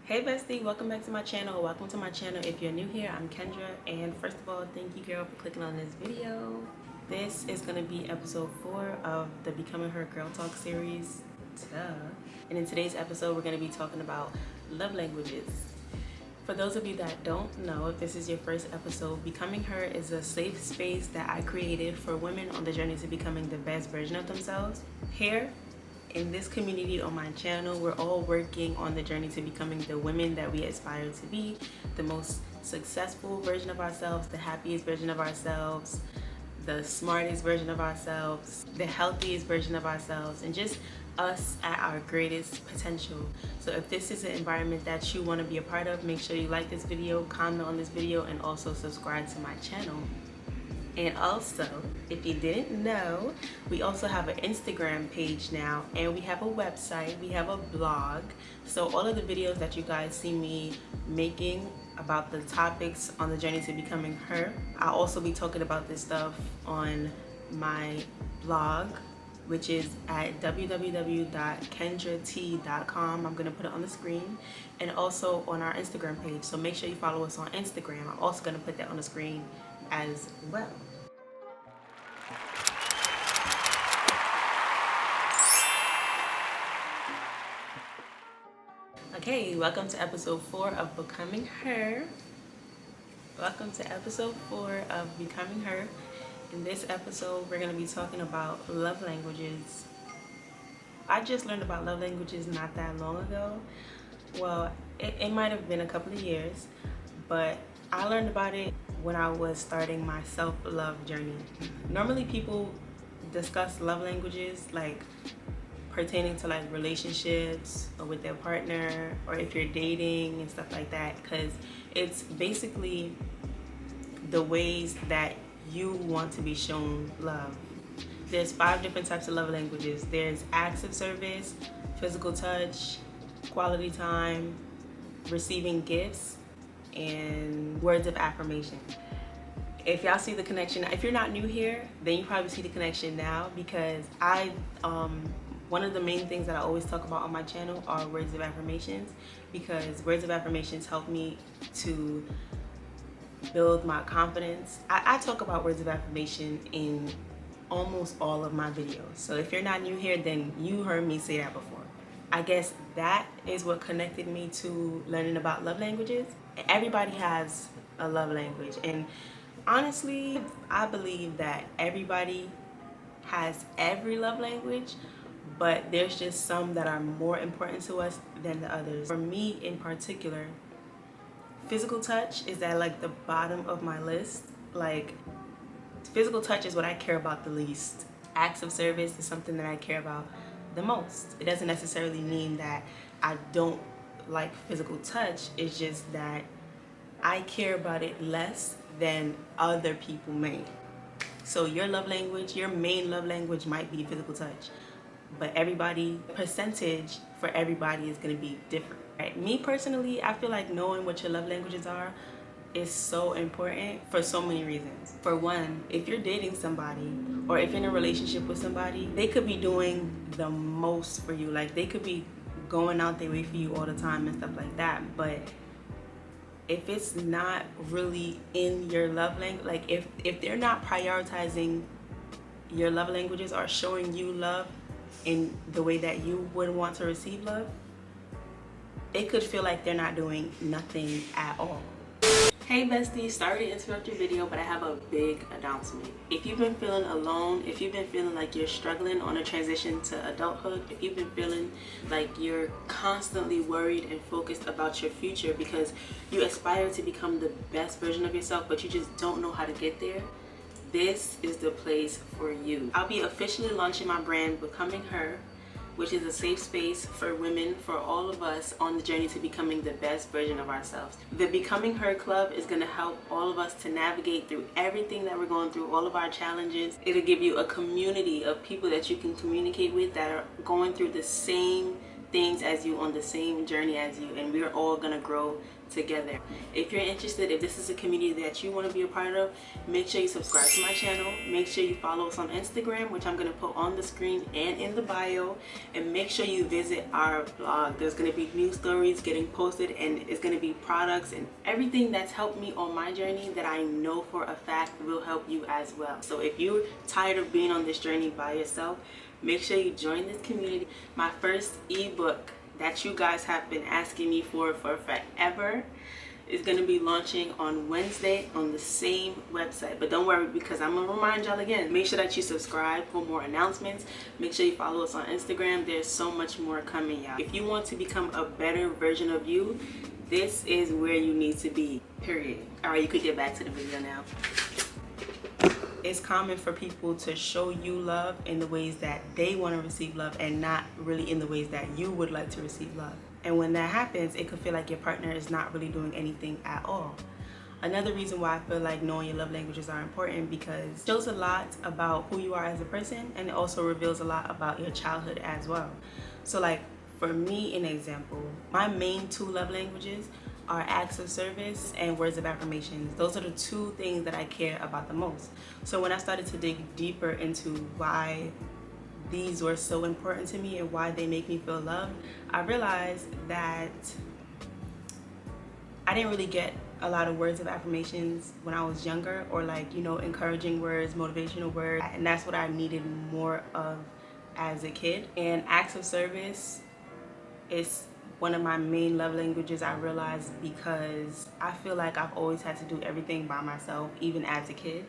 Hey bestie, welcome back to my channel. Welcome to my channel. If you're new here, I'm Kendra, and first of all, thank you girl for clicking on this video. This is going to be episode 4 of the Becoming Her Girl Talk series. Duh. And in today's episode, we're going to be talking about love languages. For those of you that don't know, if this is your first episode, Becoming Her is a safe space that I created for women on the journey to becoming the best version of themselves. Here, in this community on my channel, we're all working on the journey to becoming the women that we aspire to be, the most successful version of ourselves, the happiest version of ourselves, the smartest version of ourselves, the healthiest version of ourselves, and just us at our greatest potential. So if this is an environment that you want to be a part of, make sure you like this video, comment on this video, and also subscribe to my channel. And also, if you didn't know, we also have an Instagram page now, and we have a website, we have a blog. So all of the videos that you guys see me making about the topics on the journey to becoming her, I'll also be talking about this stuff on my blog, which is at www.kendrat.com. I'm going to put it on the screen, and also on our Instagram page. So make sure you follow us on Instagram. I'm also going to put that on the screen as well. Okay, welcome to episode 4 of Becoming Her. Welcome to episode 4 of Becoming Her. In this episode, we're going to be talking about love languages. I just learned about love languages not that long ago. Well, it might have been a couple of years, but I learned about it when I was starting my self-love journey. Normally people discuss love languages like pertaining to like relationships or with their partner, or if you're dating and stuff like that, because it's basically the ways that you want to be shown love. There's 5 different types of love languages. There's acts of service, physical touch, quality time, receiving gifts, and words of affirmation. If y'all see the connection, if you're not new here, then you probably see the connection now, because one of the main things that I always talk about on my channel are words of affirmations, because words of affirmations help me to build my confidence. I talk about words of affirmation in almost all of my videos. So if you're not new here, then you heard me say that before. I guess that is what connected me to learning about love languages. Everybody has a love language, and honestly, I believe that everybody has every love language, but there's just some that are more important to us than the others. For me in particular, physical touch is at like the bottom of my list. Like, physical touch is what I care about the least. Acts of service is something that I care about the most. It doesn't necessarily mean that I don't like physical touch. It's just that I care about it less than other people may. So your love language, your main love language might be physical touch, but everybody, percentage for everybody is going to be different. Right? Me personally, I feel like knowing what your love languages are is so important for so many reasons. For one, if you're dating somebody or if you're in a relationship with somebody, they could be doing the most for you. Like, they could be going out their way for you all the time and stuff like that, but if it's not really in your love language, like if they're not prioritizing your love languages or showing you love in the way that you would want to receive love, it could feel like they're not doing nothing at all. Hey bestie, sorry to interrupt your video, but I have a big announcement. If you've been feeling alone, if you've been feeling like you're struggling on a transition to adulthood, if you've been feeling like you're constantly worried and focused about your future because you aspire to become the best version of yourself, but you just don't know how to get there, this is the place for you. I'll be officially launching my brand, Becoming Her, which is a safe space for women, for all of us on the journey to becoming the best version of ourselves. The Becoming Her Club is going to help all of us to navigate through everything that we're going through, all of our challenges. It'll give you a community of people that you can communicate with that are going through the same things as you, on the same journey as you, and we're all gonna grow together. If you're interested, if this is a community that you want to be a part of, make sure you subscribe to my channel. Make sure you follow us on Instagram, which I'm going to put on the screen and in the bio, and make sure you visit our blog. There's going to be new stories getting posted, and it's going to be products and everything that's helped me on my journey that I know for a fact will help you as well. So if you're tired of being on this journey by yourself, make sure you join this community. My first ebook that you guys have been asking me for forever is going to be launching on Wednesday on the same website. But don't worry, because I'm going to remind y'all again, make sure that you subscribe for more announcements. Make sure you follow us on Instagram. There's so much more coming, y'all. If you want to become a better version of you, this is where you need to be, period. All right, you could get back to the video now. It's common for people to show you love in the ways that they want to receive love, and not really in the ways that you would like to receive love. And when that happens, it could feel like your partner is not really doing anything at all. Another reason why I feel like knowing your love languages are important, because it shows a lot about who you are as a person, and it also reveals a lot about your childhood as well. So like for me, an example, my main 2 love languages are acts of service and words of affirmations. Those are the 2 things that I care about the most. So when I started to dig deeper into why these were so important to me and why they make me feel loved, I realized that I didn't really get a lot of words of affirmations when I was younger, or like, you know, encouraging words, motivational words, and that's what I needed more of as a kid. And acts of service is one of my main love languages, I realized, because I feel like I've always had to do everything by myself, even as a kid.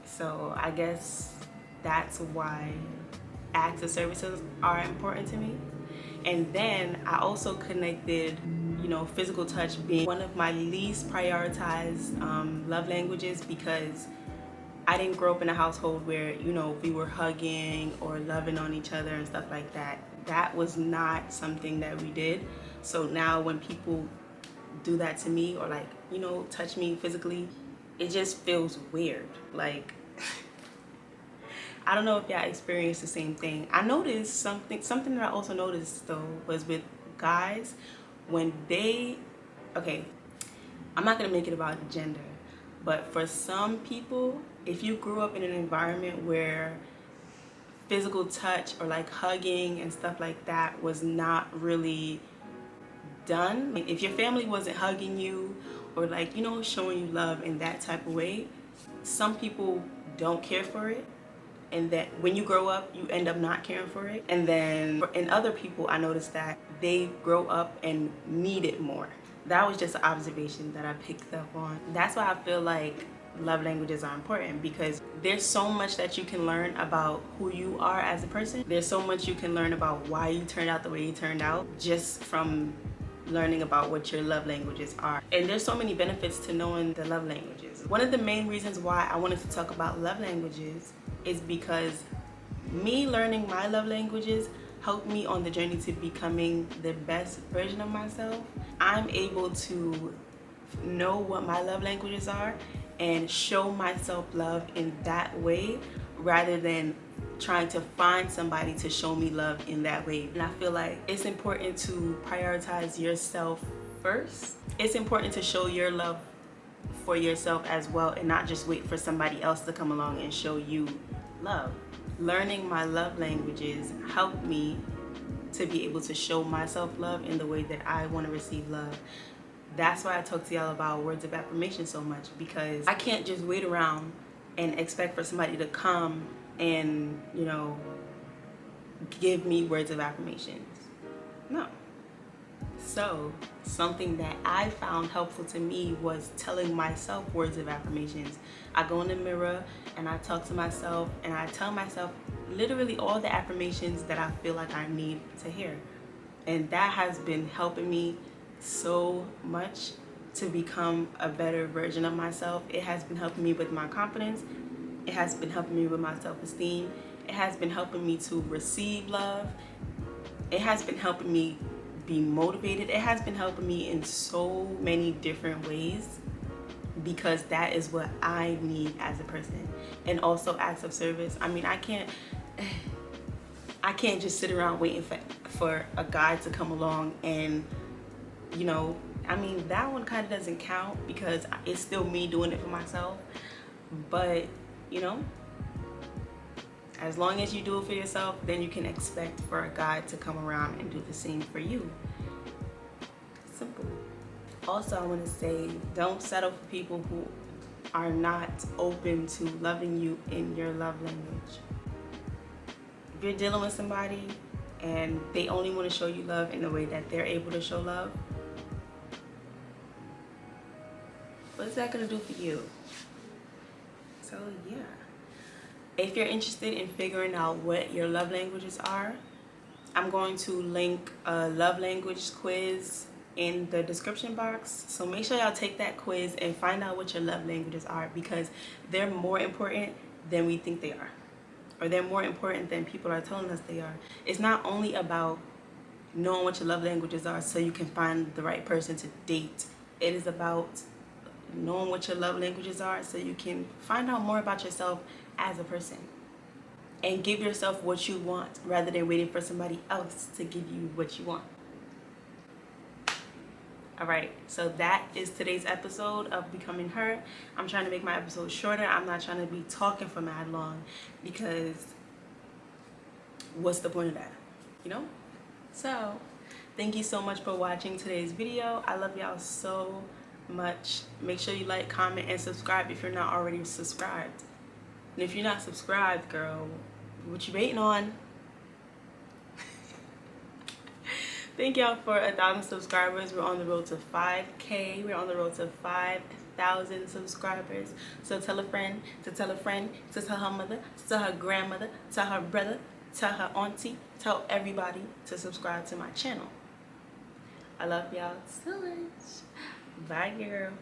So I guess that's why acts of services are important to me. And then I also connected, you know, physical touch being one of my least prioritized love languages, because I didn't grow up in a household where, you know, we were hugging or loving on each other and stuff like that. That was not something that we did. So now when people do that to me, or like, you know, touch me physically, it just feels weird. Like, I don't know if y'all experienced the same thing. I noticed something that I also noticed though was with guys, when they, okay, I'm not gonna make it about gender, but for some people, if you grew up in an environment where physical touch or like hugging and stuff like that was not really done, like if your family wasn't hugging you or like, you know, showing you love in that type of way, some people don't care for it, and that when you grow up you end up not caring for it. And then in other people, I noticed that they grow up and need it more. That was just an observation that I picked up on. That's why I feel like love languages are important, because there's so much that you can learn about who you are as a person. There's so much you can learn about why you turned out the way you turned out, just from learning about what your love languages are. And there's so many benefits to knowing the love languages. One of the main reasons why I wanted to talk about love languages is because me learning my love languages helped me on the journey to becoming the best version of myself. I'm able to know what my love languages are and show myself love in that way, rather than trying to find somebody to show me love in that way. And I feel like it's important to prioritize yourself first. It's important to show your love for yourself as well, and not just wait for somebody else to come along and show you love. Learning my love languages helped me to be able to show myself love in the way that I want to receive love. That's why I talk to y'all about words of affirmation so much, because I can't just wait around and expect for somebody to come and, you know, give me words of affirmations. No. So something that I found helpful to me was telling myself words of affirmations. I go in the mirror and I talk to myself and I tell myself literally all the affirmations that I feel like I need to hear. And that has been helping me so much to become a better version of myself. It has been helping me with my confidence. It has been helping me with my self-esteem. It has been helping me to receive love. It has been helping me be motivated. It has been helping me in so many different ways, because that is what I need as a person. And also acts of service. I mean, I can't, I can't just sit around waiting for a guy to come along and, you know, I mean, that one kind of doesn't count because it's still me doing it for myself. But, you know, as long as you do it for yourself, then you can expect for a guy to come around and do the same for you. Simple. Also, I want to say, don't settle for people who are not open to loving you in your love language. If you're dealing with somebody and they only want to show you love in the way that they're able to show love, what's that going to do for you? So, yeah. If you're interested in figuring out what your love languages are, I'm going to link a love language quiz in the description box. So make sure y'all take that quiz and find out what your love languages are, because they're more important than we think they are, or they're more important than people are telling us they are. It's not only about knowing what your love languages are so you can find the right person to date. It is about knowing what your love languages are so you can find out more about yourself as a person and give yourself what you want rather than waiting for somebody else to give you what you want. All right, so that is today's episode of Becoming Her. I'm trying to make my episode shorter. I'm not trying to be talking for mad long, because what's the point of that, you know? So thank you so much for watching today's video. I love y'all so much. Make sure you like, comment, and subscribe if you're not already subscribed. And if you're not subscribed, girl, what you waiting on? Thank y'all for 1,000 subscribers. We're on the road to 5K. We're on the road to 5,000 subscribers. So tell a friend to tell a friend to tell her mother, to tell her grandmother, tell her brother, tell her auntie, tell everybody to subscribe to my channel. I love y'all so much. Bye, girl.